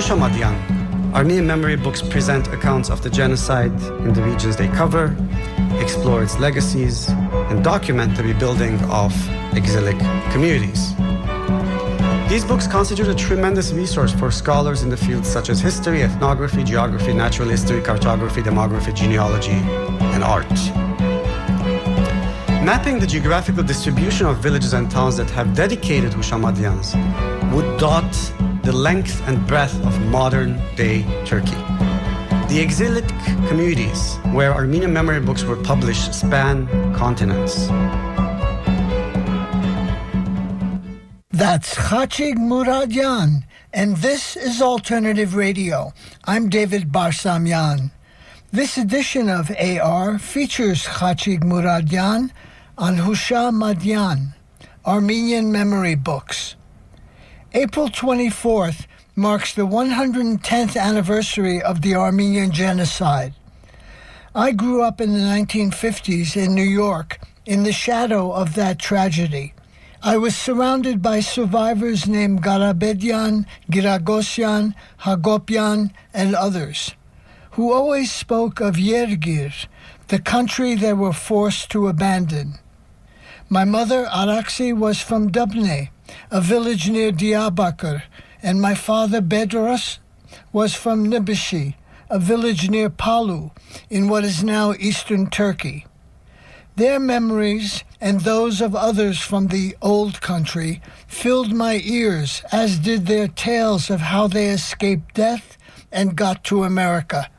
Hushamadyan, Armenian memory books present accounts of the genocide in the regions they cover, explore its legacies, and document the rebuilding of exilic communities. These books constitute a tremendous resource for scholars in the fields such as history, ethnography, geography, natural history, cartography, demography, genealogy, and art. Mapping the geographical distribution of villages and towns that have dedicated Hushamadians would dot the length and breadth of modern-day Turkey. The exilic communities where Armenian memory books were published span continents. That's Khachig Muradyan, and this is Alternative Radio. I'm David Barsamyan. This edition of AR features Khachig Muradyan on Hushamadyan, Armenian memory books. April 24th marks the 110th anniversary of the Armenian genocide. I grew up in the 1950s in New York in the shadow of that tragedy. I was surrounded by survivors named Garabedyan, Giragosyan, Hagopian, and others, who always spoke of Yergir, the country they were forced to abandon. My mother, Araksi, was from Dubne, a village near Diyarbakir, and my father, Bedros, was from Nibishi, a village near Palu, in what is now eastern Turkey. Their memories and those of others from the old country filled my ears, as did their tales of how they escaped death and got to America.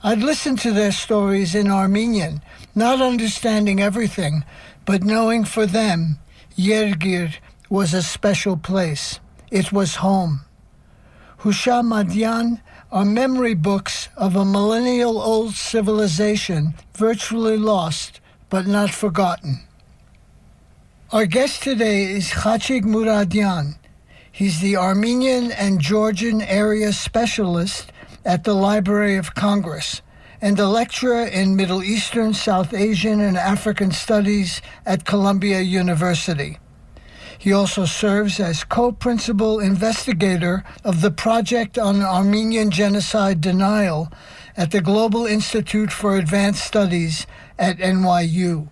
I'd listen to their stories in Armenian, not understanding everything, but knowing for them, Yergir was a special place. It was home. Hushamadyan are memory books of a millennial-old civilization virtually lost, but not forgotten. Our guest today is Khachig Muradyan. He's the Armenian and Georgian area specialist at the Library of Congress and a lecturer in Middle Eastern, South Asian, and African Studies at Columbia University. He also serves as co-principal investigator of the Project on Armenian Genocide Denial at the Global Institute for Advanced Studies at NYU.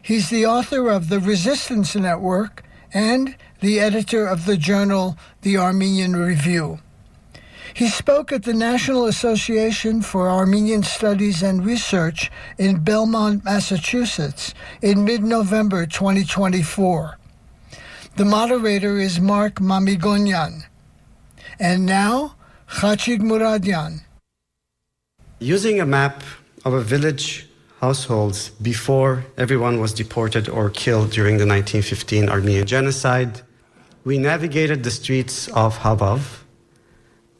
He's the author of The Resistance Network and the editor of the journal The Armenian Review. He spoke at the National Association for Armenian Studies and Research in Belmont, Massachusetts in mid-November 2024. The moderator is Mark Mamigonyan. And now, Khachig Muradyan. Using a map of a village households before everyone was deported or killed during the 1915 Armenian genocide, we navigated the streets of Havav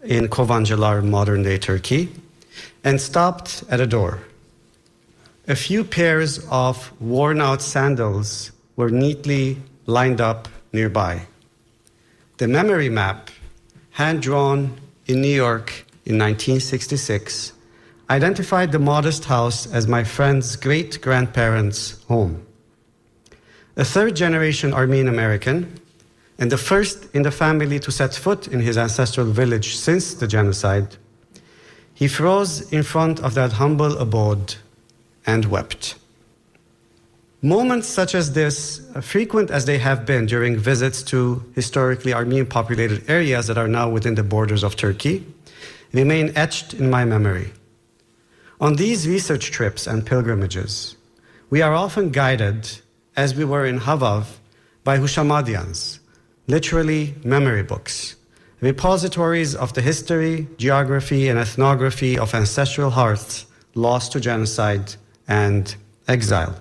in Kovanjalar, modern-day Turkey, and stopped at a door. A few pairs of worn-out sandals were neatly lined up nearby. The memory map, hand-drawn in New York in 1966, identified the modest house as my friend's great-grandparents' home. A third-generation Armenian American, and the first in the family to set foot in his ancestral village since the genocide, he froze in front of that humble abode and wept. Moments such as this, frequent as they have been during visits to historically Armenian-populated areas that are now within the borders of Turkey, remain etched in my memory. On these research trips and pilgrimages, we are often guided, as we were in Havav, by Hushamadians, literally memory books, repositories of the history, geography, and ethnography of ancestral hearths lost to genocide and exile.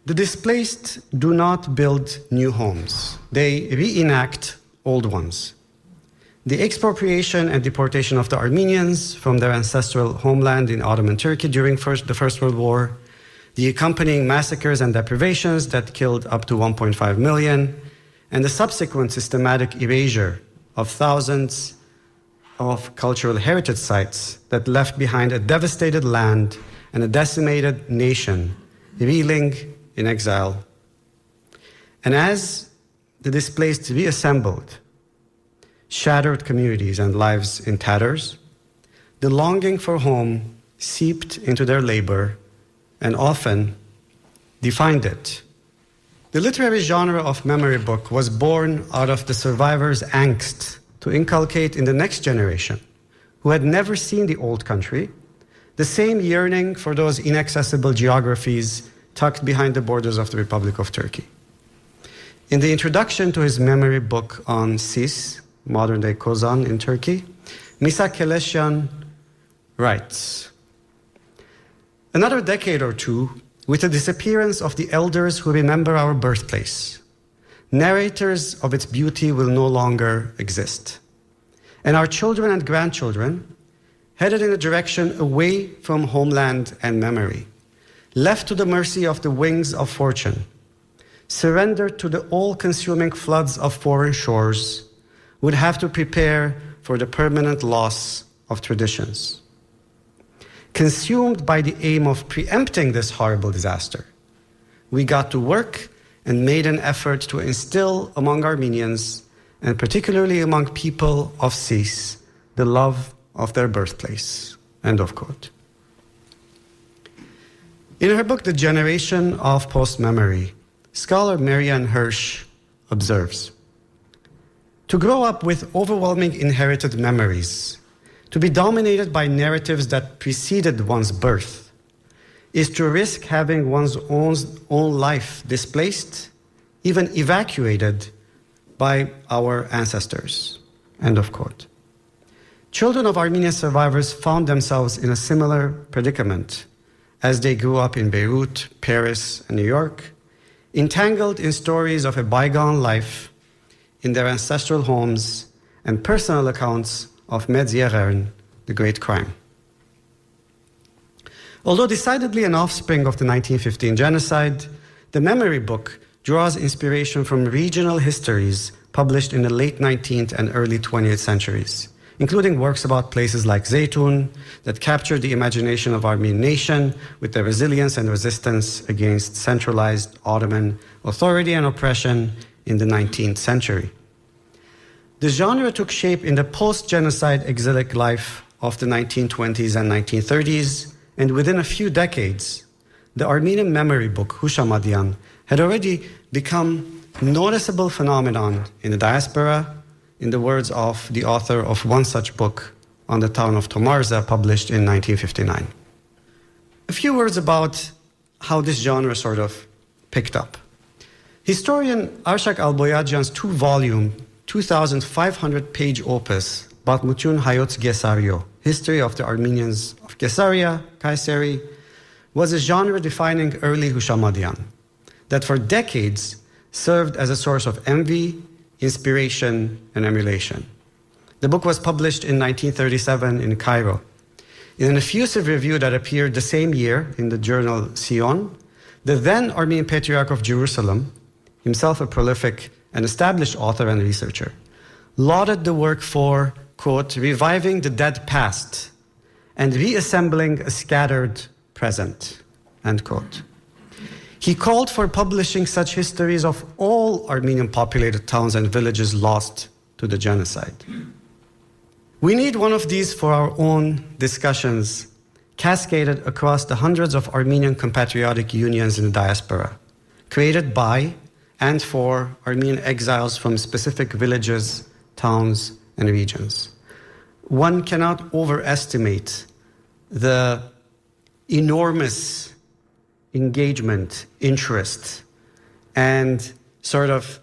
The displaced do not build new homes. They reenact old ones. The expropriation and deportation of the Armenians from their ancestral homeland in Ottoman Turkey during the First World War, the accompanying massacres and deprivations that killed up to 1.5 million, and the subsequent systematic erasure of thousands of cultural heritage sites that left behind a devastated land and a decimated nation, reeling in exile. And as the displaced reassembled, shattered communities and lives in tatters, the longing for home seeped into their labor and often defined it. The literary genre of memory book was born out of the survivors' angst to inculcate in the next generation, who had never seen the old country, the same yearning for those inaccessible geographies tucked behind the borders of the Republic of Turkey. In the introduction to his memory book on Sis, modern-day Kozan in Turkey, Misa Kelesyan writes, "Another decade or two, with the disappearance of the elders who remember our birthplace, narrators of its beauty will no longer exist. And our children and grandchildren, headed in a direction away from homeland and memory, left to the mercy of the wings of fortune, surrendered to the all-consuming floods of foreign shores, would have to prepare for the permanent loss of traditions. Consumed by the aim of preempting this horrible disaster, we got to work and made an effort to instill among Armenians, and particularly among people of Sis, the love of their birthplace." End of quote. In her book, The Generation of Post-Memory, scholar Marianne Hirsch observes, "To grow up with overwhelming inherited memories, to be dominated by narratives that preceded one's birth, is to risk having one's own life displaced, even evacuated by our ancestors." End of quote. Children of Armenian survivors found themselves in a similar predicament as they grew up in Beirut, Paris, and New York, entangled in stories of a bygone life in their ancestral homes and personal accounts of Medzierern, the Great Crime. Although decidedly an offspring of the 1915 genocide, the memory book draws inspiration from regional histories published in the late 19th and early 20th centuries, including works about places like Zeytun that captured the imagination of Armenian nation with their resilience and resistance against centralized Ottoman authority and oppression in the 19th century. The genre took shape in the post-genocide exilic life of the 1920s and 1930s, and within a few decades, the Armenian memory book, Hushamadian, had already become a noticeable phenomenon in the diaspora, in the words of the author of one such book on the town of Tomarza, published in 1959. A few words about how this genre sort of picked up. Historian Arshak Alboyadjan's two-volume, 2,500-page opus, Batmutyun Hayot Gesario, History of the Armenians of Gesaria, Kayseri, was a genre-defining early Hushamadian that for decades served as a source of envy, inspiration, and emulation. The book was published in 1937 in Cairo. In an effusive review that appeared the same year in the journal Sion, the then Armenian Patriarch of Jerusalem, himself a prolific and established author and researcher, lauded the work for, quote, reviving the dead past and reassembling a scattered present, end quote. He called for publishing such histories of all Armenian populated towns and villages lost to the genocide. We need one of these for our own discussions, cascaded across the hundreds of Armenian compatriotic unions in the diaspora, created by and for Armenian exiles from specific villages, towns, and regions. One cannot overestimate the enormous engagement, interest, and sort of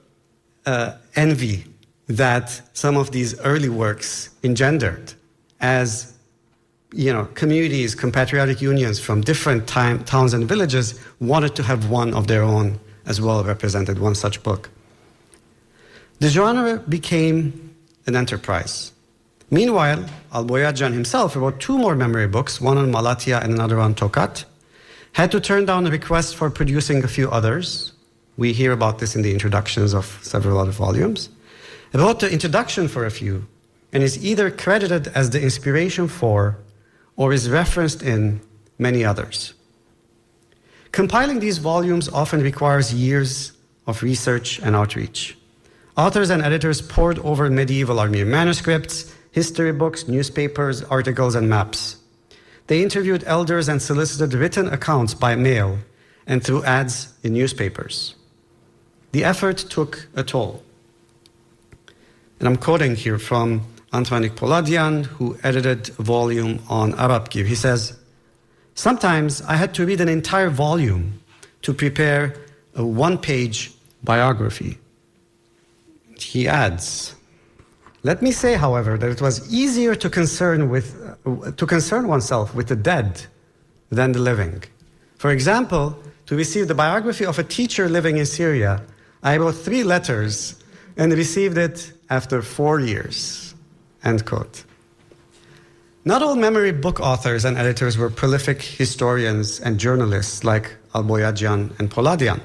envy that some of these early works engendered as, you know, communities, compatriotic unions from different towns and villages wanted to have one of their own as well represented, one such book. The genre became an enterprise. Meanwhile, Alboyadjan himself wrote two more memory books, one on Malatya and another on Tokat, had to turn down a request for producing a few others. We hear about this in the introductions of several other volumes. He wrote the introduction for a few, and is either credited as the inspiration for or is referenced in many others. Compiling these volumes often requires years of research and outreach. Authors and editors pored over medieval Armenian manuscripts, history books, newspapers, articles, and maps. They interviewed elders and solicited written accounts by mail and through ads in newspapers. The effort took a toll. And I'm quoting here from Antoine Poladian, who edited a volume on Arabki. He says, "Sometimes I had to read an entire volume to prepare a one-page biography." He adds, "Let me say, however, that it was easier to concern oneself with the dead than the living. For example, to receive the biography of a teacher living in Syria, I wrote 3 letters and received it after 4 years." End quote. Not all memory book authors and editors were prolific historians and journalists like Alboyadjian and Poladian.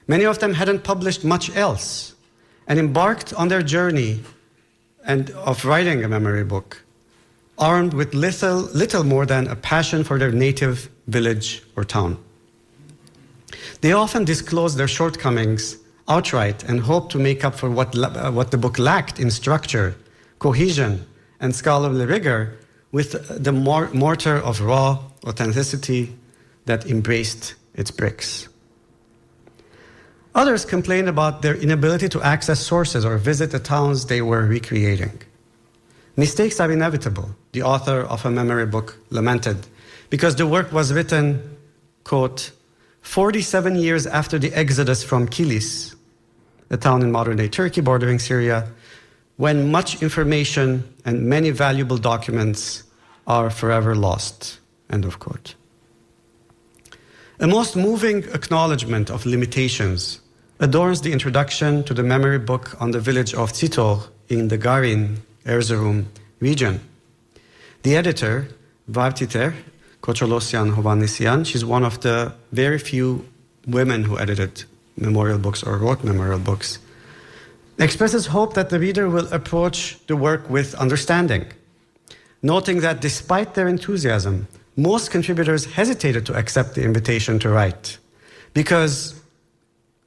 Many of them hadn't published much else and embarked on their journey of writing a memory book, armed with little more than a passion for their native village or town. They often disclosed their shortcomings outright and hoped to make up for what the book lacked in structure, cohesion, and scholarly rigor with the mortar of raw authenticity that embraced its bricks. Others complained about their inability to access sources or visit the towns they were recreating. Mistakes are inevitable, the author of a memory book lamented, because the work was written, quote, 47 years after the exodus from Kilis, a town in modern-day Turkey bordering Syria, when much information and many valuable documents are forever lost, end of quote. A most moving acknowledgement of limitations adorns the introduction to the memory book on the village of Tsitor in the Garin, Erzurum region. The editor, Vartiter Kocholosyan Hovannisyan, she's one of the very few women who edited memorial books or wrote memorial books, expresses hope that the reader will approach the work with understanding, noting that despite their enthusiasm, most contributors hesitated to accept the invitation to write because,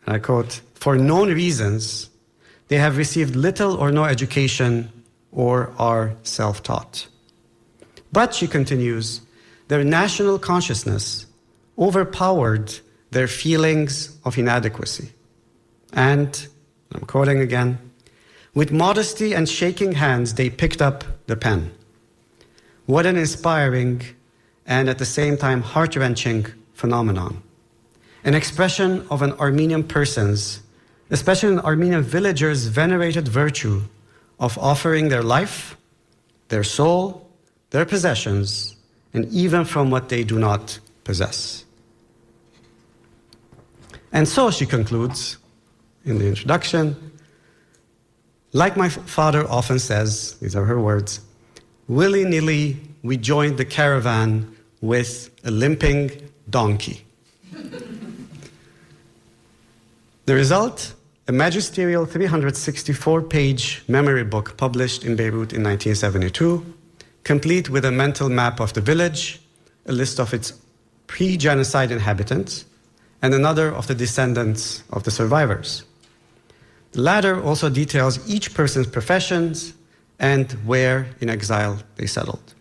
and I quote, "for known reasons, they have received little or no education or are self-taught." But, she continues, their national consciousness overpowered their feelings of inadequacy. And, I'm quoting again, "with modesty and shaking hands, they picked up the pen." What an inspiring and at the same time heart-wrenching phenomenon. An expression of an Armenian person's, especially an Armenian villager's venerated virtue of offering their life, their soul, their possessions, and even from what they do not possess. And so, she concludes in the introduction, like my father often says, these are her words, willy-nilly we joined the caravan with a limping donkey. The result, a magisterial 364-page memory book published in Beirut in 1972, complete with a mental map of the village, a list of its pre-genocide inhabitants, and another of the descendants of the survivors. The latter also details each person's professions and where in exile they settled.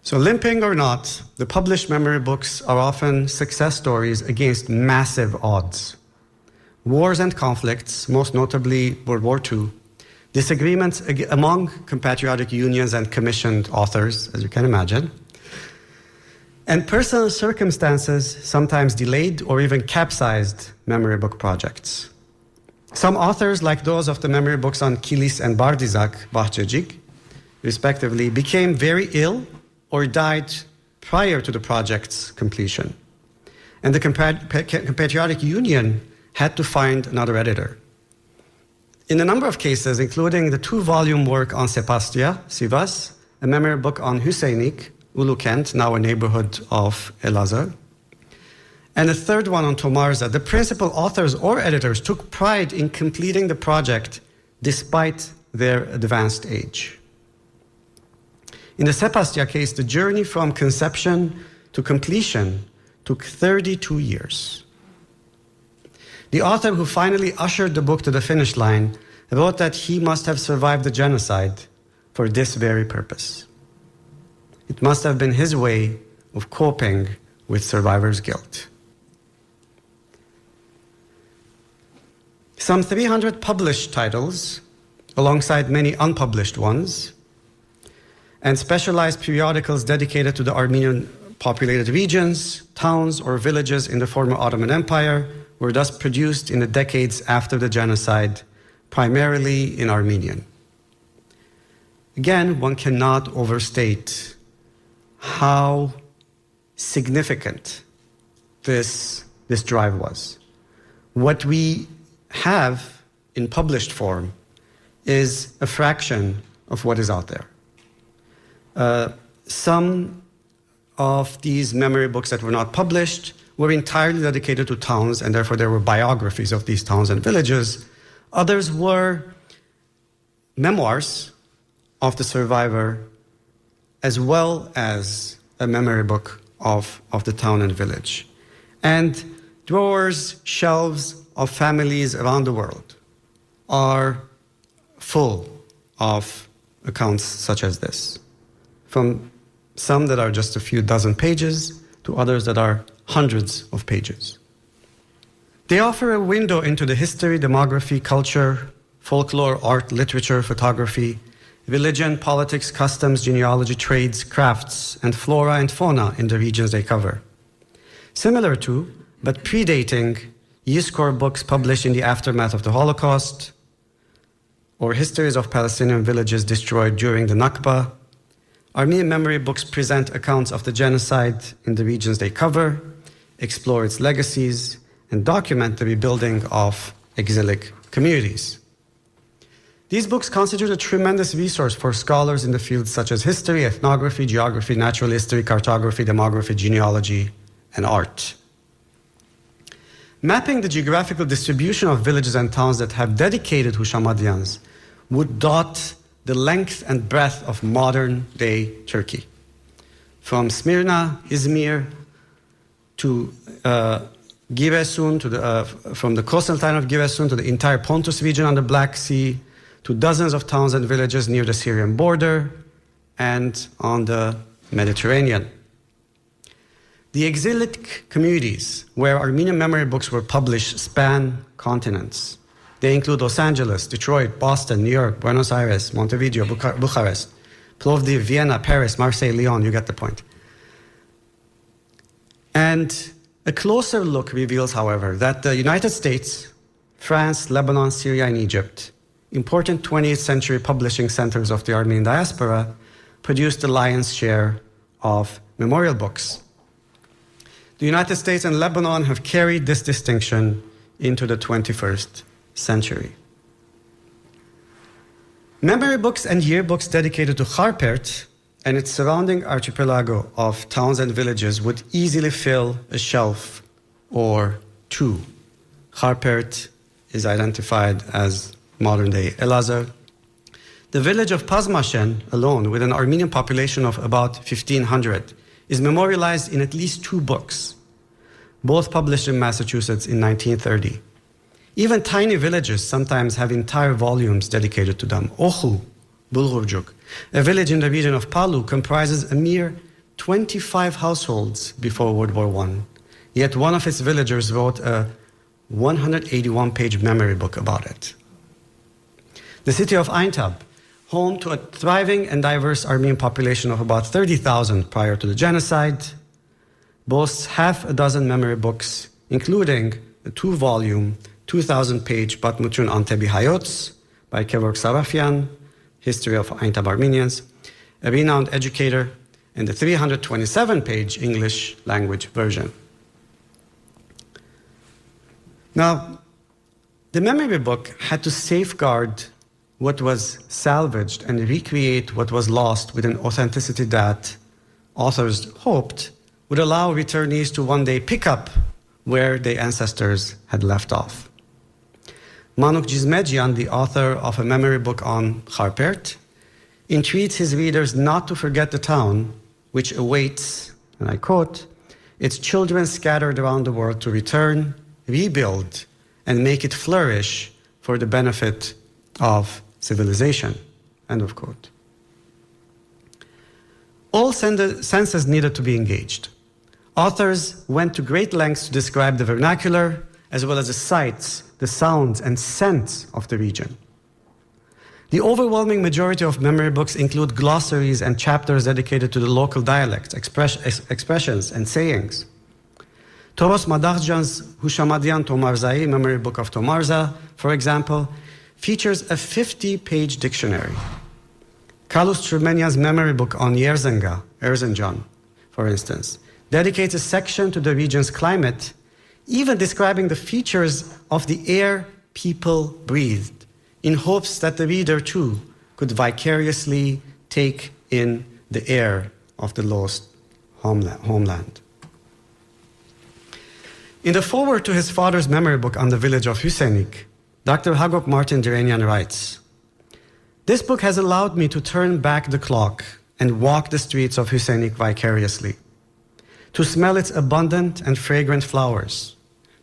So, limping or not, the published memory books are often success stories against massive odds. Wars and conflicts, most notably World War II, disagreements among compatriotic unions and commissioned authors, as you can imagine, and personal circumstances sometimes delayed or even capsized memory book projects. Some authors, like those of the memory books on Kilis and Bardizak, Bahçecik, respectively, became very ill or died prior to the project's completion. And the compatriotic union had to find another editor. In a number of cases, including the 2-volume work on Sepastia, Sivas, a memory book on Hüseynik, Ulukent, now a neighborhood of Elazığ, and a third one on Tomarza, the principal authors or editors took pride in completing the project despite their advanced age. In the Sepastia case, the journey from conception to completion took 32 years. The author who finally ushered the book to the finish line wrote that he must have survived the genocide for this very purpose. It must have been his way of coping with survivor's guilt. Some 300 published titles, alongside many unpublished ones, and specialized periodicals dedicated to the Armenian populated regions, towns, or villages in the former Ottoman Empire were thus produced in the decades after the genocide, primarily in Armenian. Again, one cannot overstate how significant this drive was. What we have in published form is a fraction of what is out there. Some of these memory books that were not published were entirely dedicated to towns, and therefore there were biographies of these towns and villages. Others were memoirs of the survivor, as well as a memory book of the town and village. And drawers, shelves of families around the world are full of accounts such as this, from some that are just a few dozen pages to others that are hundreds of pages. They offer a window into the history, demography, culture, folklore, art, literature, photography, religion, politics, customs, genealogy, trades, crafts, and flora and fauna in the regions they cover. Similar to, but predating, Yizkor books published in the aftermath of the Holocaust, or histories of Palestinian villages destroyed during the Nakba, Armenian memory books present accounts of the genocide in the regions they cover, explore its legacies, and document the rebuilding of exilic communities. These books constitute a tremendous resource for scholars in the fields such as history, ethnography, geography, natural history, cartography, demography, genealogy, and art. Mapping the geographical distribution of villages and towns that have dedicated Hushamadians would dot the length and breadth of modern-day Turkey, from Smyrna, Izmir, to Giresun, from the coastal town of Giresun to the entire Pontus region on the Black Sea, to dozens of towns and villages near the Syrian border and on the Mediterranean. The exilic communities where Armenian memory books were published span continents. They include Los Angeles, Detroit, Boston, New York, Buenos Aires, Montevideo, Bucharest, Plovdiv, Vienna, Paris, Marseille, Lyon, you get the point. And a closer look reveals, however, that the United States, France, Lebanon, Syria, and Egypt, important 20th century publishing centers of the Armenian diaspora, produced the lion's share of memorial books. The United States and Lebanon have carried this distinction into the 21st century. Memory books and yearbooks dedicated to Kharpert and its surrounding archipelago of towns and villages would easily fill a shelf or two. Kharpert is identified as modern-day Elazar. The village of Pazmashen alone, with an Armenian population of about 1,500, is memorialized in at least 2 books, both published in Massachusetts in 1930. Even tiny villages sometimes have entire volumes dedicated to them. Ohu, Bulgurjuk, a village in the region of Palu, comprises a mere 25 households before World War I. Yet one of its villagers wrote a 181-page memory book about it. The city of Aintab, home to a thriving and diverse Armenian population of about 30,000 prior to the genocide, boasts half a dozen memory books, including a 2-volume, 2,000-page Batmutun Antebi Hayots by Kevork Sarafian, History of Aintab Armenians, a renowned educator, and the 327-page English language version. Now, the memory book had to safeguard what was salvaged and recreate what was lost with an authenticity that authors hoped would allow returnees to one day pick up where their ancestors had left off. Manuk Cizmecian, the author of a memory book on Kharpert, entreats his readers not to forget the town which awaits, and I quote, its children scattered around the world to return, rebuild, and make it flourish for the benefit of civilization, end of quote. All senses needed to be engaged. Authors went to great lengths to describe the vernacular, as well as the sights, the sounds, and scents of the region. The overwhelming majority of memory books include glossaries and chapters dedicated to the local dialects, expressions, and sayings. Toros Madarjan's Hushamadian Tomarzai, Memory Book of Tomarza, for example, features a 50-page dictionary. Carlos Tremenia's Memory Book on Yerzenga, Erzincan, for instance, dedicates a section to the region's climate, even describing the features of the air people breathed, in hopes that the reader too could vicariously take in the air of the lost homeland. In the foreword to his father's memory book on the village of Hüsenik, Dr. Hagop Martin Direnian writes, "This book has allowed me to turn back the clock and walk the streets of Hüsenik vicariously, to smell its abundant and fragrant flowers,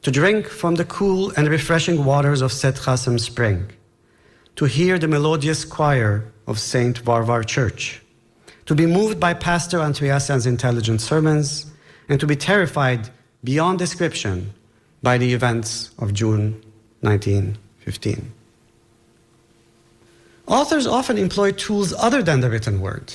to drink from the cool and refreshing waters of Set Chassem Spring, to hear the melodious choir of St. Varvar Church, to be moved by Pastor Andreasen's intelligent sermons, and to be terrified beyond description by the events of June 1915. Authors often employ tools other than the written word.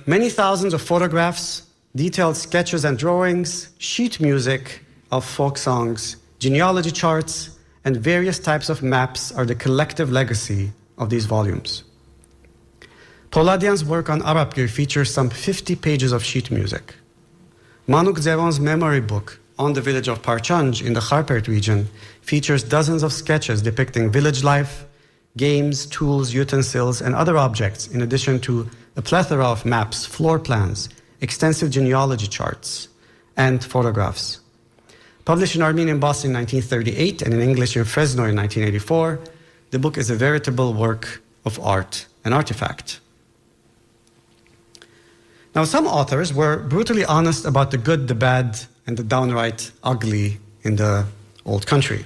Many thousands of photographs, detailed sketches and drawings, sheet music of folk songs, genealogy charts, and various types of maps are the collective legacy of these volumes. Poladian's work on Arapgir features some 50 pages of sheet music. Manuk Zevon's memory book on the village of Parchanj in the Kharpert region features dozens of sketches depicting village life, games, tools, utensils, and other objects, in addition to a plethora of maps, floor plans, extensive genealogy charts, and photographs. Published in Armenian in Boston in 1938 and in English in Fresno in 1984, the book is a veritable work of art and artifact. Now, some authors were brutally honest about the good, the bad, and the downright ugly in the old country.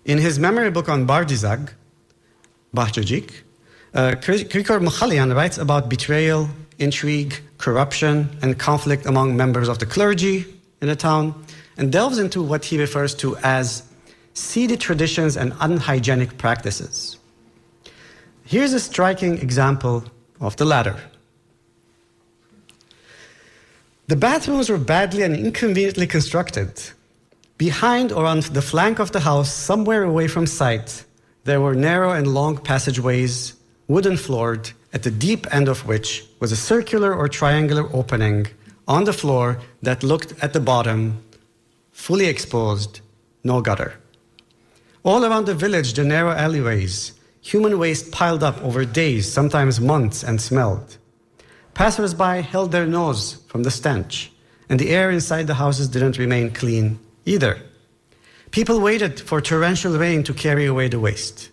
In his memory book on Bardizag, Bahjajik, Krikor Mukhalian writes about betrayal, intrigue, corruption, and conflict among members of the clergy in the town, and delves into what he refers to as seedy traditions and unhygienic practices. Here's a striking example of the latter. The bathrooms were badly and inconveniently constructed. Behind or on the flank of the house, somewhere away from sight, there were narrow and long passageways, wooden floored, at the deep end of which was a circular or triangular opening on the floor that looked at the bottom, fully exposed, no gutter. All around the village, the narrow alleyways, human waste piled up over days, sometimes months, and smelled. Passers-by held their nose from the stench, and the air inside the houses didn't remain clean either. People waited for torrential rain to carry away the waste.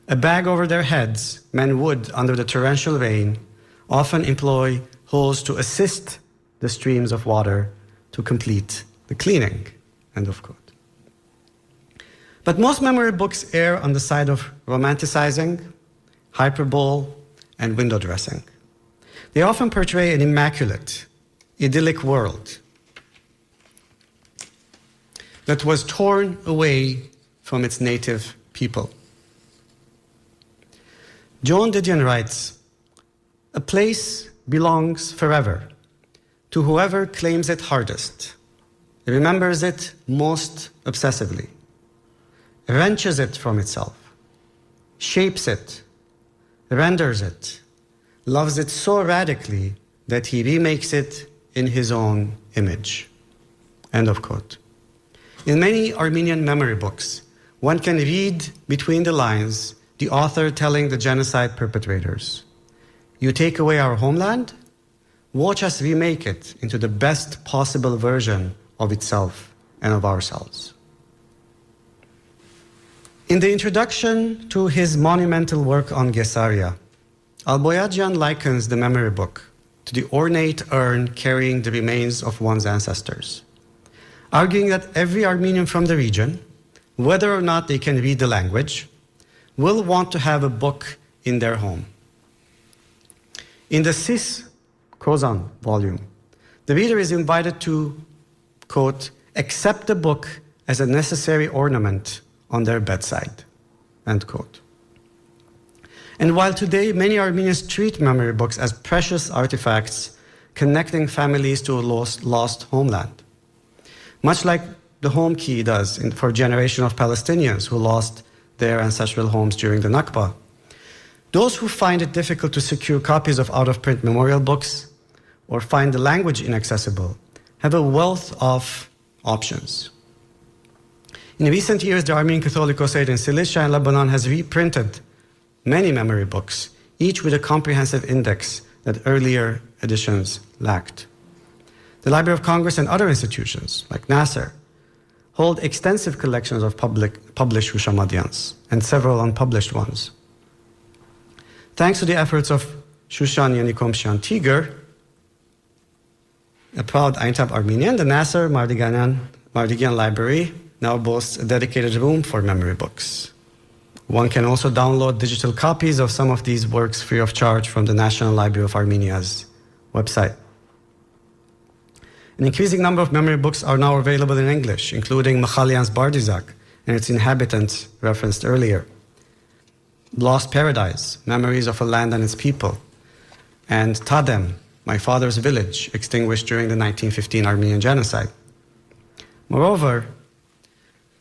A bag over their heads, men would, under the torrential rain, often employ hose to assist the streams of water to complete the cleaning, end of quote. But most memory books err on the side of romanticizing, hyperbole, and window dressing. They often portray an immaculate, idyllic world that was torn away from its native people. John Didion writes, "A place belongs forever to whoever claims it hardest, remembers it most obsessively, wrenches it from itself, shapes it, renders it, loves it so radically that he remakes it in his own image." End of quote. In many Armenian memory books, one can read between the lines the author telling the genocide perpetrators, "You take away our homeland? Watch us remake it into the best possible version of itself and of ourselves." In the introduction to his monumental work on Gesaria, Alboyadjian likens the memory book to the ornate urn carrying the remains of one's ancestors, arguing that every Armenian from the region, whether or not they can read the language, will want to have a book in their home. In the Sis Kozan volume, the reader is invited to, quote, accept the book as a necessary ornament on their bedside, end quote. And while today many Armenians treat memory books as precious artifacts connecting families to a lost homeland, much like the home key does for a generation of Palestinians who lost their ancestral homes during the Nakba, those who find it difficult to secure copies of out-of-print memorial books or find the language inaccessible have a wealth of options. In recent years, the Armenian Catholic Society in Cilicia and Lebanon has reprinted many memory books, each with a comprehensive index that earlier editions lacked. The Library of Congress and other institutions, like Nasser, hold extensive collections of published Hushamadians and several unpublished ones. Thanks to the efforts of Shushan Yenikomshan Tiger, a proud Aintab Armenian, the Nasser Mardigian Library now boasts a dedicated room for memory books. One can also download digital copies of some of these works free of charge from the National Library of Armenia's website. An increasing number of memory books are now available in English, including Mikhalian's Bardizak and its inhabitants referenced earlier, Lost Paradise, Memories of a Land and Its People, and Tadem, My Father's Village, extinguished during the 1915 Armenian Genocide. Moreover,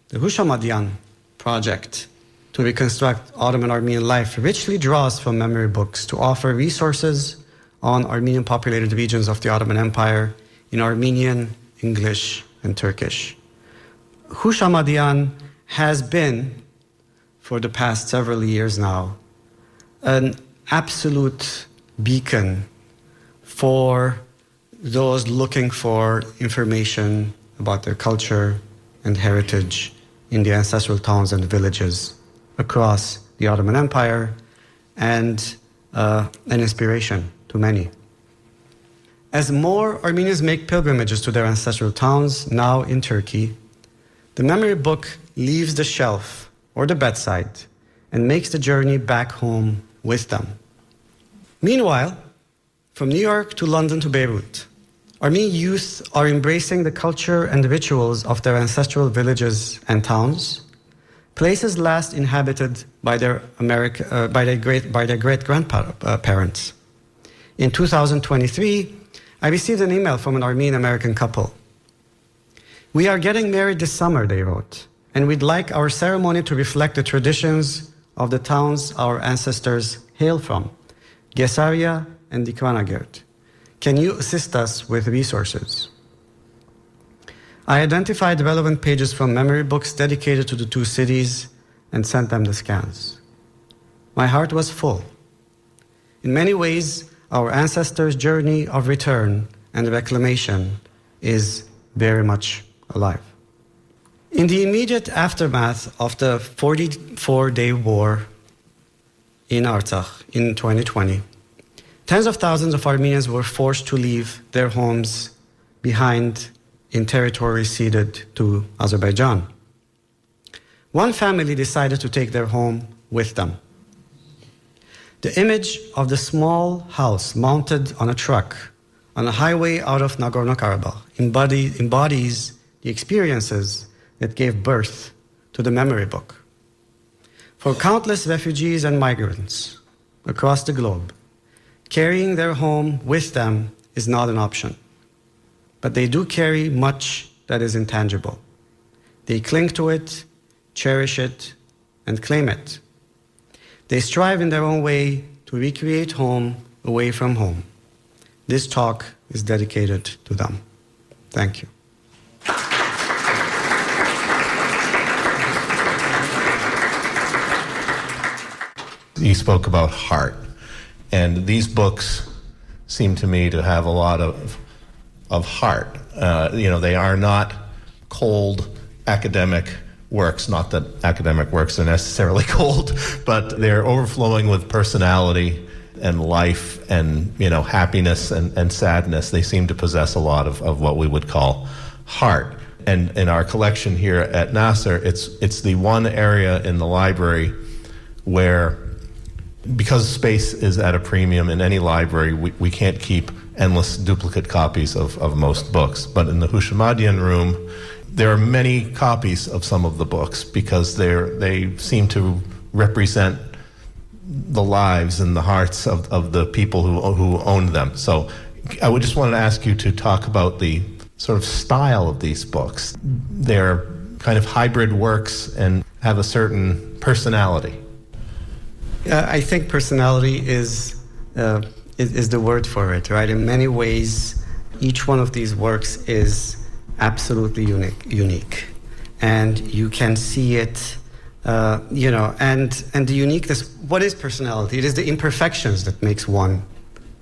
the Hushamadian project to reconstruct Ottoman Armenian life richly draws from memory books to offer resources on Armenian-populated regions of the Ottoman Empire in Armenian, English, and Turkish. Hushamadian has been, for the past several years now, an absolute beacon for those looking for information about their culture and heritage in the ancestral towns and villages across the Ottoman Empire, and an inspiration to many. As more Armenians make pilgrimages to their ancestral towns, now in Turkey, the memory book leaves the shelf or the bedside and makes the journey back home with them. Meanwhile, from New York to London to Beirut, Armenian youth are embracing the culture and rituals of their ancestral villages and towns, places last inhabited by their great-grandparents. In 2023, I received an email from an Armenian-American couple. We are getting married this summer, they wrote, and we'd like our ceremony to reflect the traditions of the towns our ancestors hail from, Gesaria and Dikvanagert. Can you assist us with resources? I identified relevant pages from memory books dedicated to the two cities and sent them the scans. My heart was full. In many ways, our ancestors' journey of return and reclamation is very much alive. In the immediate aftermath of the 44-day war in Artsakh in 2020, tens of thousands of Armenians were forced to leave their homes behind in territory ceded to Azerbaijan. One family decided to take their home with them. The image of the small house mounted on a truck on a highway out of Nagorno-Karabakh embodies the experiences that gave birth to the memory book. For countless refugees and migrants across the globe, carrying their home with them is not an option. But they do carry much that is intangible. They cling to it, cherish it, and claim it. They strive in their own way to recreate home away from home. This talk is dedicated to them. Thank you. You spoke about heart, and these books seem to me to have a lot of heart. They are not cold academic works, not that academic works are necessarily cold, but they're overflowing with personality and life and, happiness and sadness. They seem to possess a lot of what we would call heart. And in our collection here at Nasser, it's the one area in the library where, because space is at a premium in any library, we can't keep endless duplicate copies of most books. But in the Hushamadian room, there are many copies of some of the books because they seem to represent the lives and the hearts of the people who owned them. So I would just want to ask you to talk about the sort of style of these books. They're kind of hybrid works and have a certain personality. I think personality is the word for it, right? In many ways, each one of these works is absolutely unique. And you can see it, and the uniqueness. What is personality? It is the imperfections that makes one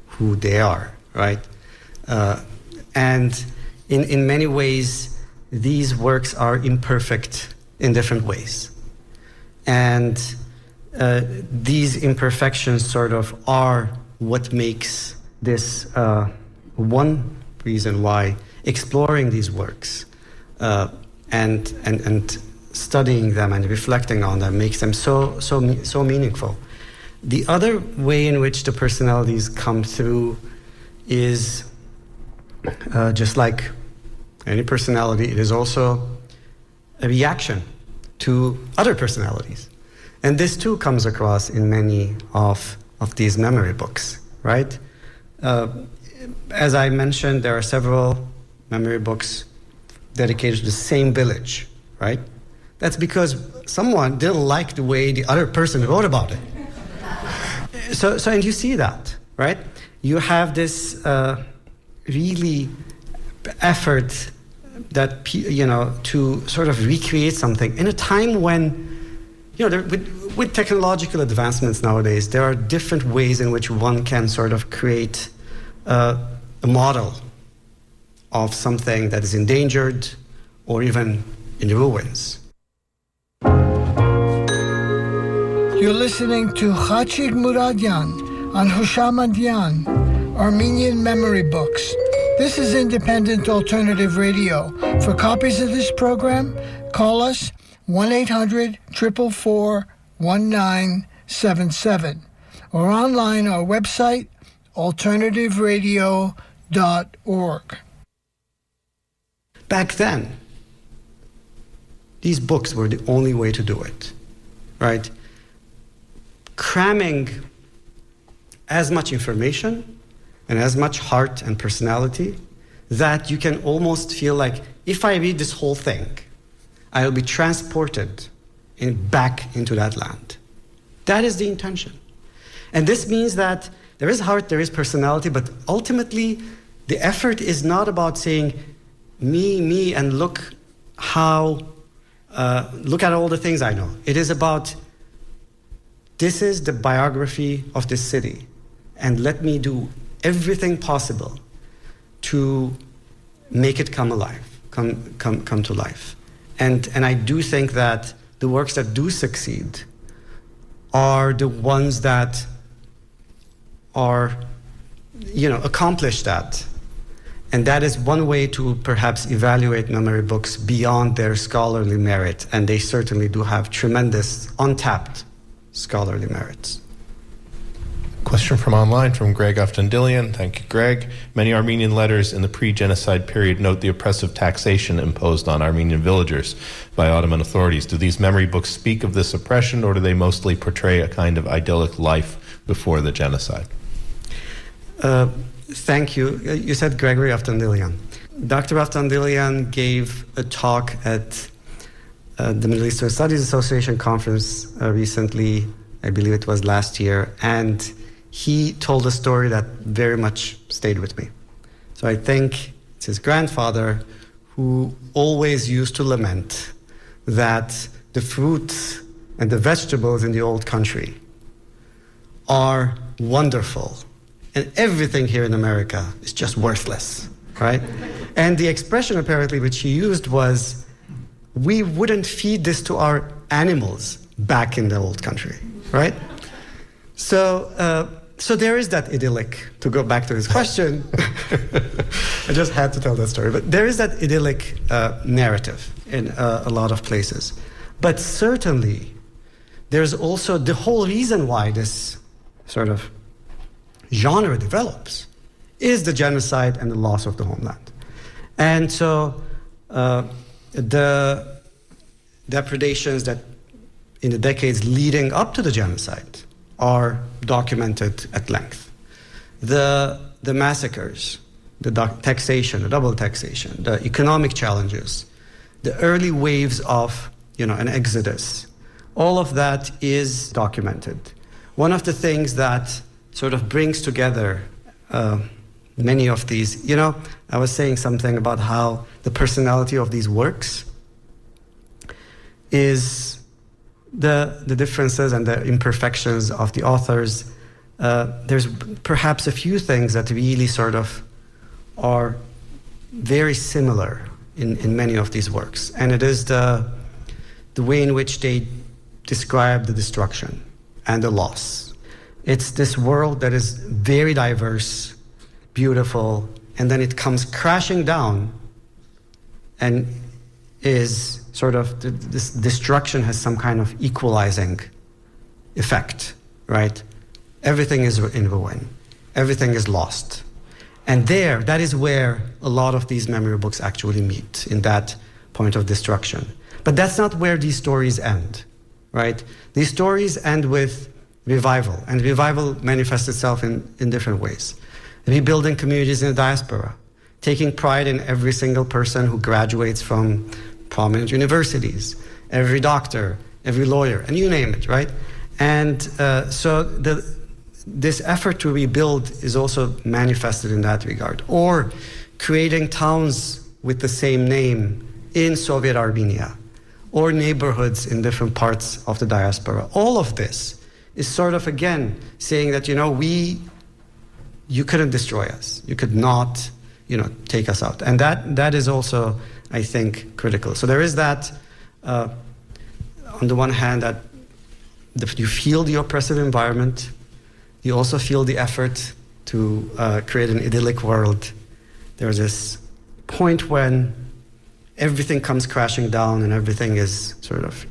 who they are, right? And in many ways, these works are imperfect in different ways. And these imperfections sort of are what makes this one reason why exploring these works and studying them and reflecting on them makes them so meaningful. The other way in which the personalities come through is just like any personality, it is also a reaction to other personalities. And this too comes across in many of these memory books, right? As I mentioned, there are several memory books dedicated to the same village, right? That's because someone didn't like the way the other person wrote about it. So and you see that, right? You have this really effort that, to sort of recreate something in a time when, with technological advancements nowadays, there are different ways in which one can sort of create a model of something that is endangered or even in ruins. You're listening to Khachig Muradian on Hushamadian, Armenian Memory Books. This is Independent Alternative Radio. For copies of this program, call us 1-800-444-1977 or online our website, alternativeradio.org. Back then, these books were the only way to do it, right? Cramming as much information and as much heart and personality that you can almost feel like, if I read this whole thing, I will be transported back into that land. That is the intention. And this means that there is heart, there is personality, but ultimately the effort is not about saying, me, and look at all the things I know. It is about, this is the biography of this city, and let me do everything possible to make it come alive, come to life. And I do think that the works that do succeed are the ones that are, accomplish that. And that is one way to perhaps evaluate memory books beyond their scholarly merit. And they certainly do have tremendous, untapped scholarly merits. Question from online from Greg Uftandillian. Thank you, Greg. Many Armenian letters in the pre-genocide period note the oppressive taxation imposed on Armenian villagers by Ottoman authorities. Do these memory books speak of this oppression, or do they mostly portray a kind of idyllic life before the genocide? Thank you. You said Gregory Uftandillian. Dr. Uftandillian gave a talk at the Middle Eastern Studies Association conference recently. I believe it was last year. And he told a story that very much stayed with me. So I think it's his grandfather who always used to lament that the fruits and the vegetables in the old country are wonderful, and everything here in America is just worthless, right? And the expression apparently which he used was, we wouldn't feed this to our animals back in the old country, right? So so there is that idyllic, to go back to his question, I just had to tell that story, but there is that idyllic narrative in a lot of places. But certainly, there's also the whole reason why this sort of genre develops is the genocide and the loss of the homeland. And so the depredations that in the decades leading up to the genocide are documented at length. The massacres, the taxation, the double taxation, the economic challenges, the early waves of an exodus, all of that is documented. One of the things that sort of brings together many of these, I was saying something about how the personality of these works is the differences and the imperfections of the authors. There's perhaps a few things that really sort of are very similar in many of these works. And it is the way in which they describe the destruction and the loss. It's this world that is very diverse, beautiful, and then it comes crashing down and is sort of, this destruction has some kind of equalizing effect, right? Everything is in ruin. Everything is lost. And that is where a lot of these memory books actually meet, in that point of destruction. But that's not where these stories end, right? These stories end with revival, and revival manifests itself in different ways. Rebuilding communities in the diaspora, taking pride in every single person who graduates from prominent universities, every doctor, every lawyer, and you name it, right? And so this effort to rebuild is also manifested in that regard. Or creating towns with the same name in Soviet Armenia, or neighborhoods in different parts of the diaspora. All of this is sort of, again, saying that, you couldn't destroy us. You could not, take us out. And that is also, I think, critical. So there is that, on the one hand, that you feel the oppressive environment. You also feel the effort to create an idyllic world. There's this point when everything comes crashing down and everything is sort of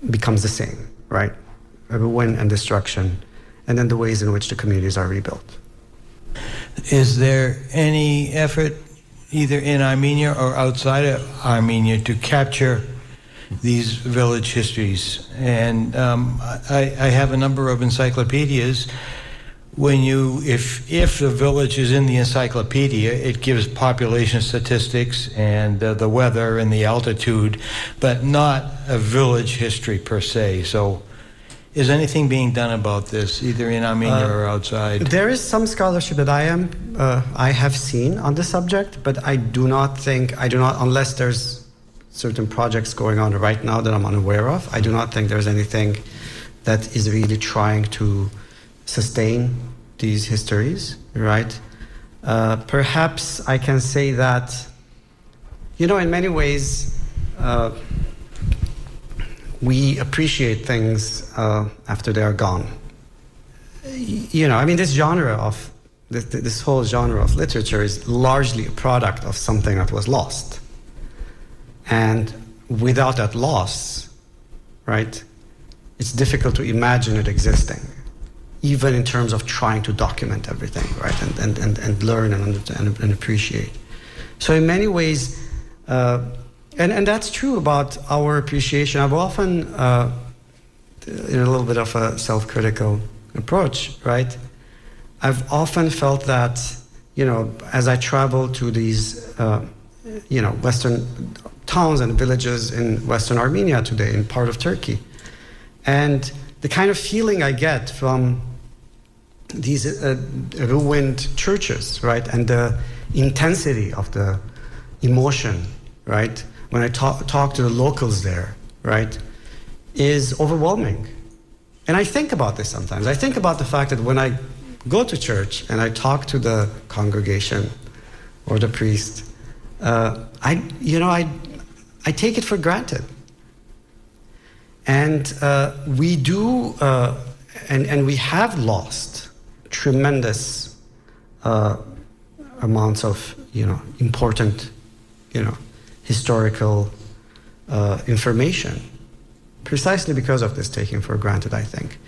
becomes the same, right? Ruin and destruction, and then the ways in which the communities are rebuilt. Is there any effort, either in Armenia or outside of Armenia, to capture these village histories? And I have a number of encyclopedias. If the village is in the encyclopedia, it gives population statistics and the weather and the altitude, but not a village history per se. So is anything being done about this, either in Armenia or outside? There is some scholarship that I have seen on the subject, but I do not, unless there's certain projects going on right now that I'm unaware of, I do not think there's anything that is really trying to sustain these histories, right? Perhaps I can say that, in many ways, we appreciate things after they are gone. This genre of, this whole genre of literature is largely a product of something that was lost. And without that loss, right, it's difficult to imagine it existing, even in terms of trying to document everything, right, and learn and appreciate. So in many ways, and that's true about our appreciation. I've often, in a little bit of a self-critical approach, right, I've often felt that, as I travel to these, Western towns and villages in Western Armenia today, in part of Turkey, and the kind of feeling I get from these ruined churches, right, and the intensity of the emotion, right, when I talk to the locals there, right, is overwhelming. And I think about this sometimes. I think about the fact that when I go to church and I talk to the congregation or the priest, I take it for granted. And we do, and we have lost tremendous amounts of important historical information, precisely because of this taking for granted, I think.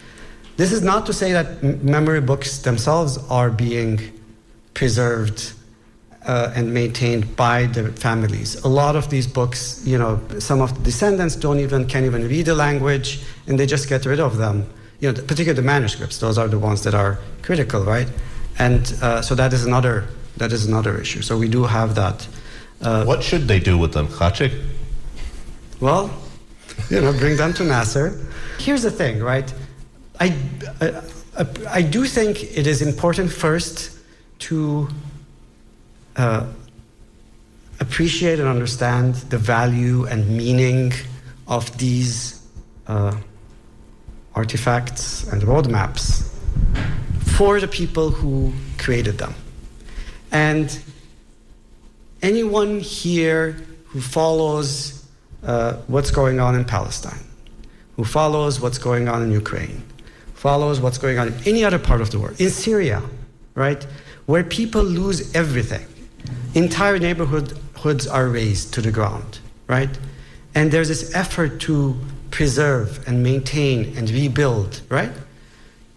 This is not to say that memory books themselves are being preserved and maintained by the families. A lot of these books, some of the descendants can't even read the language, and they just get rid of them. Particularly the manuscripts; those are the ones that are critical, right? And so that is another issue. So we do have that. What should they do with them, Khachik? Well, bring them to Nasser. Here's the thing, right? I do think it is important first to appreciate and understand the value and meaning of these artifacts and roadmaps for the people who created them. And anyone here who follows what's going on in Palestine, who follows what's going on in Ukraine, follows what's going on in any other part of the world, in Syria, right, where people lose everything. Entire neighborhoods are razed to the ground, right? And there's this effort to preserve and maintain and rebuild, right?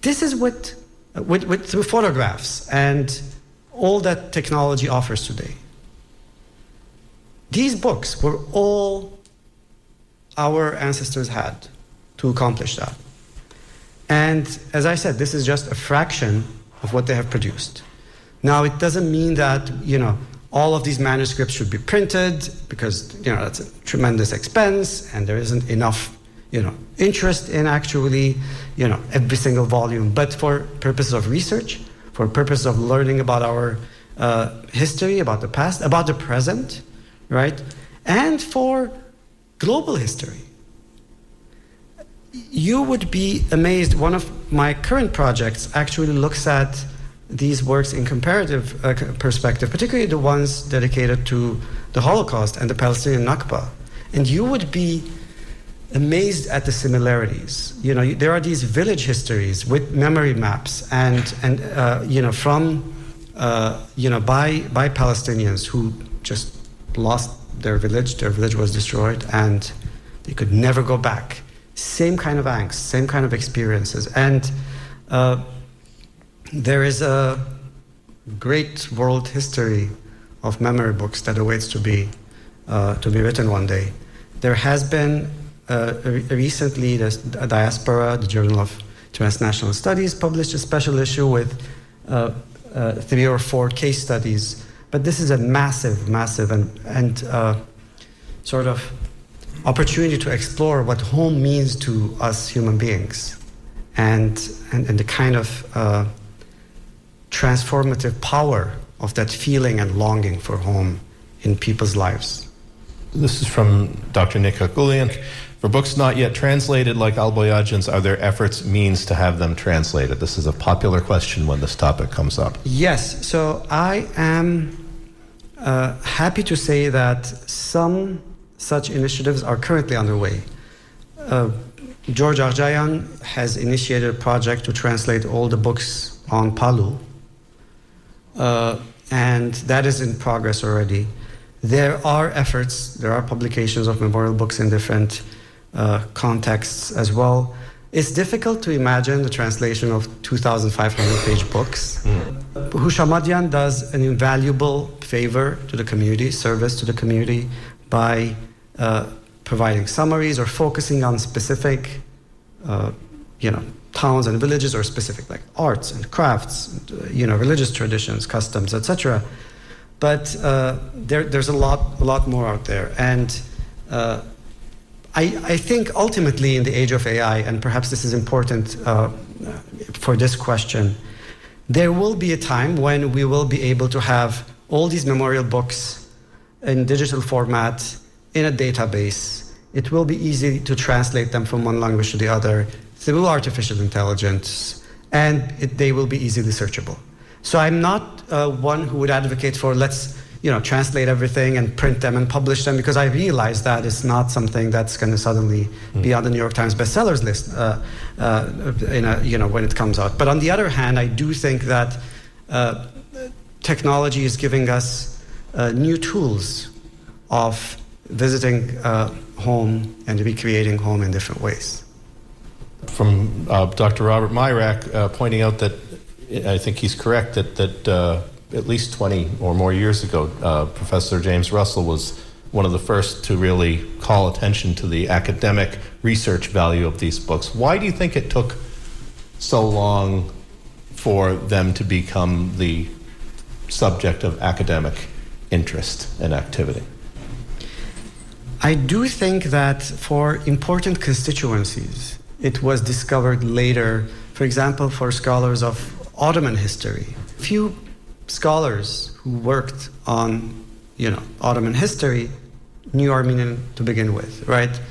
This is what, through photographs and all that technology offers today. These books were all our ancestors had to accomplish that. And as I said, this is just a fraction of what they have produced. Now, it doesn't mean that, all of these manuscripts should be printed, because, that's a tremendous expense, and there isn't enough, interest in actually, every single volume. But for purposes of research, for purposes of learning about our history, about the past, about the present, right? And for global history. You would be amazed. One of my current projects actually looks at these works in comparative perspective, particularly the ones dedicated to the Holocaust and the Palestinian Nakba. And you would be amazed at the similarities. There are these village histories with memory maps and from by Palestinians who just lost their village. Their village was destroyed, and they could never go back. Same kind of angst, same kind of experiences. And there is a great world history of memory books that awaits to be written one day. There has been recently the Diaspora, the Journal of Transnational Studies, published a special issue with 3 or 4 case studies. But this is a massive and sort of opportunity to explore what home means to us human beings, and the kind of transformative power of that feeling and longing for home in people's lives. This is from Dr. Nick Hakulian. For books not yet translated like Al-Boyagin's, are there efforts, means to have them translated? This is a popular question when this topic comes up. Yes, so I am happy to say that some such initiatives are currently underway. George Arjayan has initiated a project to translate all the books on Palu, and that is in progress already. There are efforts, there are publications of memorial books in different contexts as well. It's difficult to imagine the translation of 2,500-page books. Hushamadian does an invaluable favor to the community, service to the community, by providing summaries or focusing on specific, towns and villages, or specific like arts and crafts, religious traditions, customs, etc. But there's a lot more out there, and I think ultimately in the age of AI, and perhaps this is important for this question, there will be a time when we will be able to have all these memorial books in digital format in a database. It will be easy to translate them from one language to the other through artificial intelligence, and they will be easily searchable. So I'm not one who would advocate for let's translate everything and print them and publish them, because I realize that it's not something that's going to suddenly be on the New York Times bestsellers list when it comes out. But on the other hand, I do think that technology is giving us new tools of visiting home and recreating home in different ways. From Dr. Robert Myrack pointing out that I think he's correct that at least 20 or more years ago, Professor James Russell was one of the first to really call attention to the academic research value of these books. Why do you think it took so long for them to become the subject of academic interest and activity? I do think that for important constituencies, it was discovered later. For example, for scholars of Ottoman history, few scholars who worked on, Ottoman history knew Armenian to begin with, right?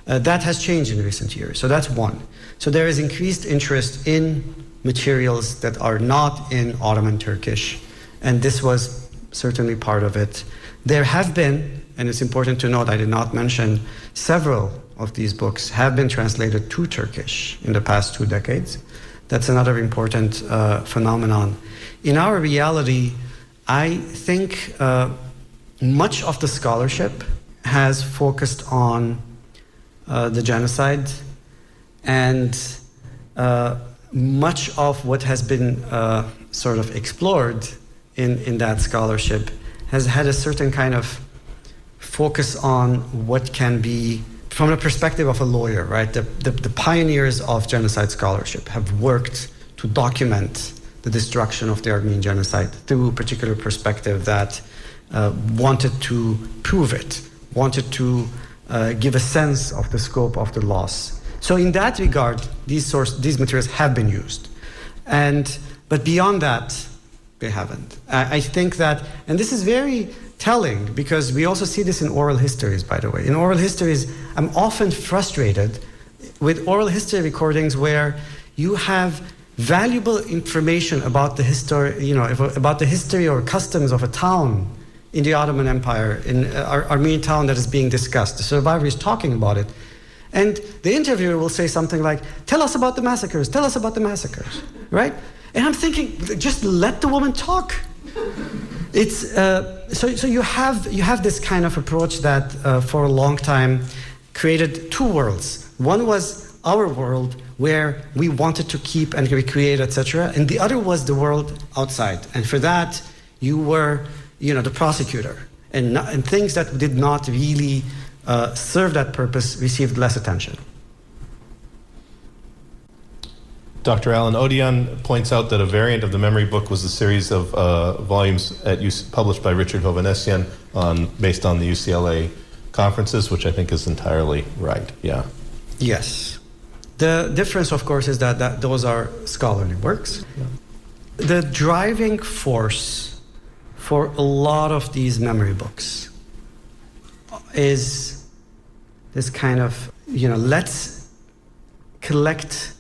That has changed in recent years. So that's one. So there is increased interest in materials that are not in Ottoman Turkish, and this was certainly part of it. There have been, and it's important to note, I did not mention, several of these books have been translated to Turkish in the past 2 decades. That's another important phenomenon. In our reality, I think much of the scholarship has focused on the genocide, and much of what has been sort of explored in that scholarship has had a certain kind of focus on what can be, from the perspective of a lawyer, right? The pioneers of genocide scholarship have worked to document the destruction of the Armenian genocide through a particular perspective that wanted to prove it, wanted to give a sense of the scope of the loss. So in that regard, these materials have been used. But beyond that, they haven't. I think that, and this is very telling, because we also see this in oral histories, by the way. In oral histories, I'm often frustrated with oral history recordings where you have valuable information about the history, about the history or customs of a town in the Ottoman Empire, in an Armenian town that is being discussed. The survivor is talking about it. And the interviewer will say something like, tell us about the massacres, tell us about the massacres, right? And I'm thinking, just let the woman talk. It's so you have this kind of approach that for a long time created two worlds. One was our world, where we wanted to keep and recreate, etc., and the other was the world outside. And for that, you were, the prosecutor, and things that did not really serve that purpose received less attention. Dr. Alan Odian points out that a variant of the memory book was a series of volumes published by Richard Hovhanessian based on the UCLA conferences, which I think is entirely right. Yeah. Yes. The difference, of course, is that those are scholarly works. Yeah. The driving force for a lot of these memory books is this kind of, let's collect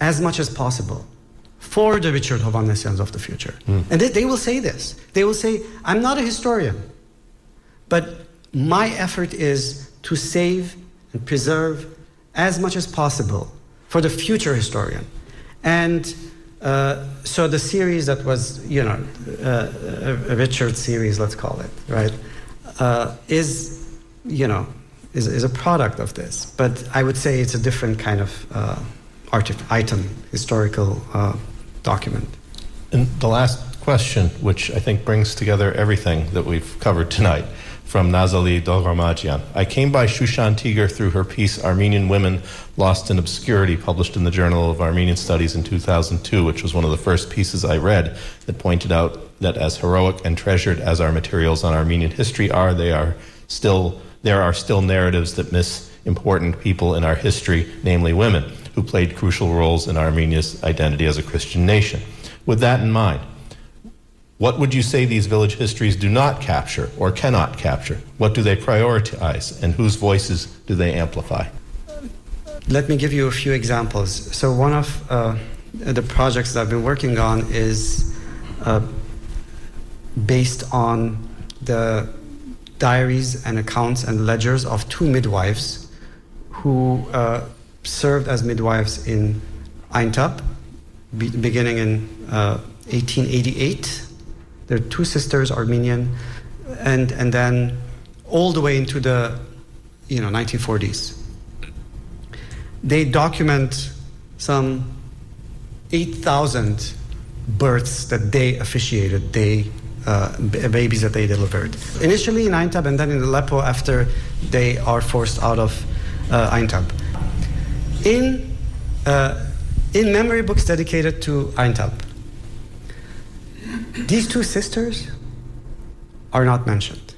as much as possible for the Richard Hovhanessians of the future. And they will say this. They will say, I'm not a historian, but my effort is to save and preserve as much as possible for the future historian. And so the series that was, a Richard series, let's call it, right, is a product of this. But I would say it's a different kind of item, historical document. And the last question, which I think brings together everything that we've covered tonight, from Nazali Dolgarmadjian. I came by Shushan Tiger through her piece Armenian Women Lost in Obscurity, published in the Journal of Armenian Studies in 2002, which was one of the first pieces I read that pointed out that as heroic and treasured as our materials on Armenian history are, there are still narratives that miss important people in our history, namely women, who played crucial roles in Armenia's identity as a Christian nation. With that in mind, what would you say these village histories do not capture or cannot capture? What do they prioritize, and whose voices do they amplify? Let me give you a few examples. So one of the projects that I've been working on is based on the diaries and accounts and ledgers of two midwives who served as midwives in Aintab, beginning in 1888. They're two sisters, Armenian, and then all the way into the 1940s. They document some 8,000 births that they officiated, babies that they delivered. Initially in Aintab and then in Aleppo after they are forced out of Aintab. In memory books dedicated to Aintab, these two sisters are not mentioned.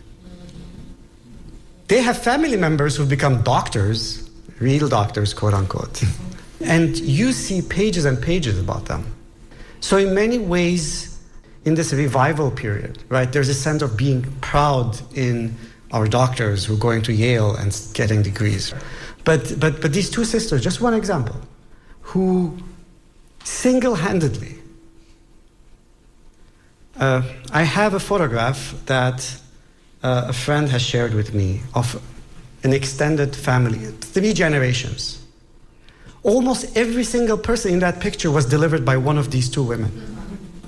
They have family members who've become doctors, real doctors, quote unquote. And you see pages and pages about them. So in many ways, in this revival period, right, there's a sense of being proud in our doctors who are going to Yale and getting degrees. But these two sisters, just one example, who single-handedly, I have a photograph that a friend has shared with me of an extended family, 3 generations. Almost every single person in that picture was delivered by one of these two women.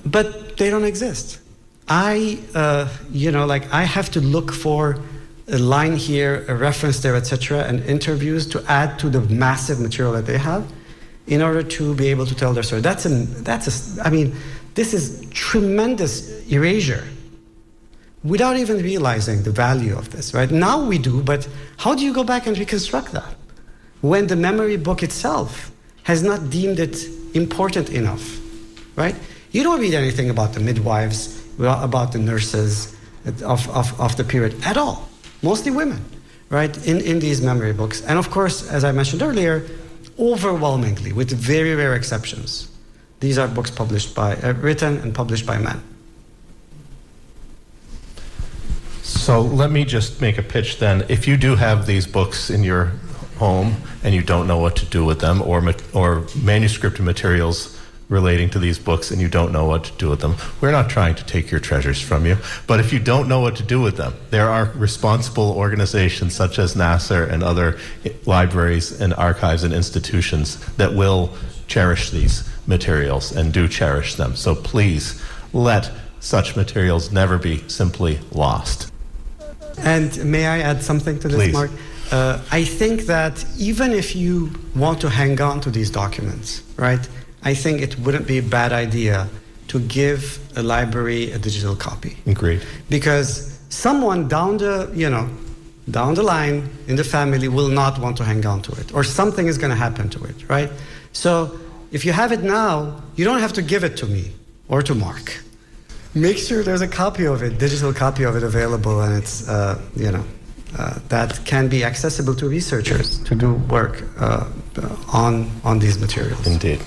But they don't exist. I have to look for a line here, a reference there, etc., and interviews to add to the massive material that they have in order to be able to tell their story. This is tremendous erasure without even realizing the value of this, right? Now we do, but how do you go back and reconstruct that when the memory book itself has not deemed it important enough, right? You don't read anything about the midwives, about the nurses of the period at all. Mostly women, right, in these memory books. And of course, as I mentioned earlier, overwhelmingly, with very rare exceptions, these are books written and published by men. So let me just make a pitch then. If you do have these books in your home and you don't know what to do with them, or manuscript materials relating to these books and you don't know what to do with them, we're not trying to take your treasures from you. But if you don't know what to do with them, there are responsible organizations such as Nasser and other libraries and archives and institutions that will cherish these materials and do cherish them. So please let such materials never be simply lost. And may I add something to this, Please. Mark? I think that even if you want to hang on to these documents, right, I think it wouldn't be a bad idea to give a library a digital copy. Agreed. Because someone down the line in the family will not want to hang on to it, or something is going to happen to it, right? So if you have it now, you don't have to give it to me or to Mark. Make sure there's a copy of it, digital copy of it available, and it's that can be accessible to researchers to do work on these materials. Indeed.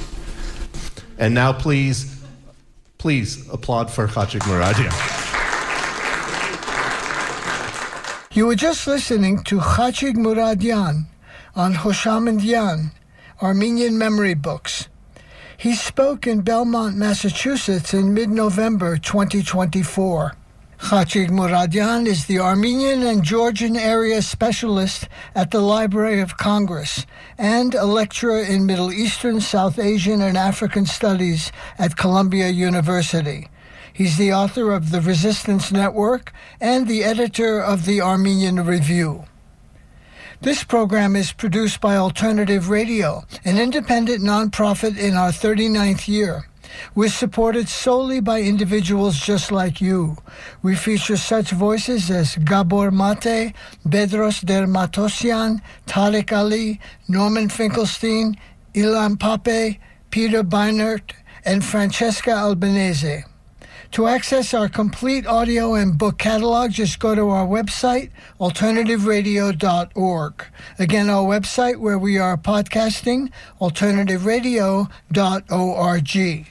And now please applaud for Khachik Muradian. You were just listening to Khachik Muradian on Hoshamandian, Armenian Memory Books. He spoke in Belmont, Massachusetts in mid-November 2024. Khachik Muradian is the Armenian and Georgian area specialist at the Library of Congress and a lecturer in Middle Eastern, South Asian, and African Studies at Columbia University. He's the author of The Resistance Network and the editor of the Armenian Review. This program is produced by Alternative Radio, an independent nonprofit in our 39th year. We're supported solely by individuals just like you. We feature such voices as Gabor Mate, Bedros Dermatosyan, Tarek Ali, Norman Finkelstein, Ilan Pape, Peter Beinert, and Francesca Albanese. To access our complete audio and book catalog, just go to our website, alternativeradio.org. Again, our website where we are podcasting, alternativeradio.org.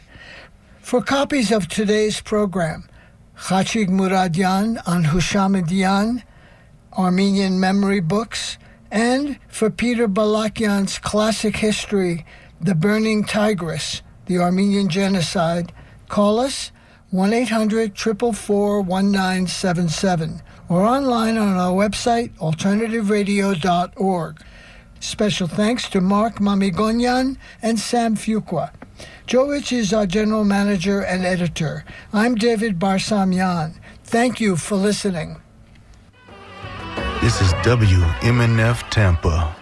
For copies of today's program, Khachik Muradian on Hushamandian, Armenian Memory Books, and for Peter Balakian's classic history, The Burning Tigris, the Armenian Genocide, call us 1-800-444-1977, or online on our website, alternativeradio.org. Special thanks to Mark Mamigonyan and Sam Fuqua. Joe Rich is our general manager and editor. I'm David Barsamian. Thank you for listening. This is WMNF Tampa.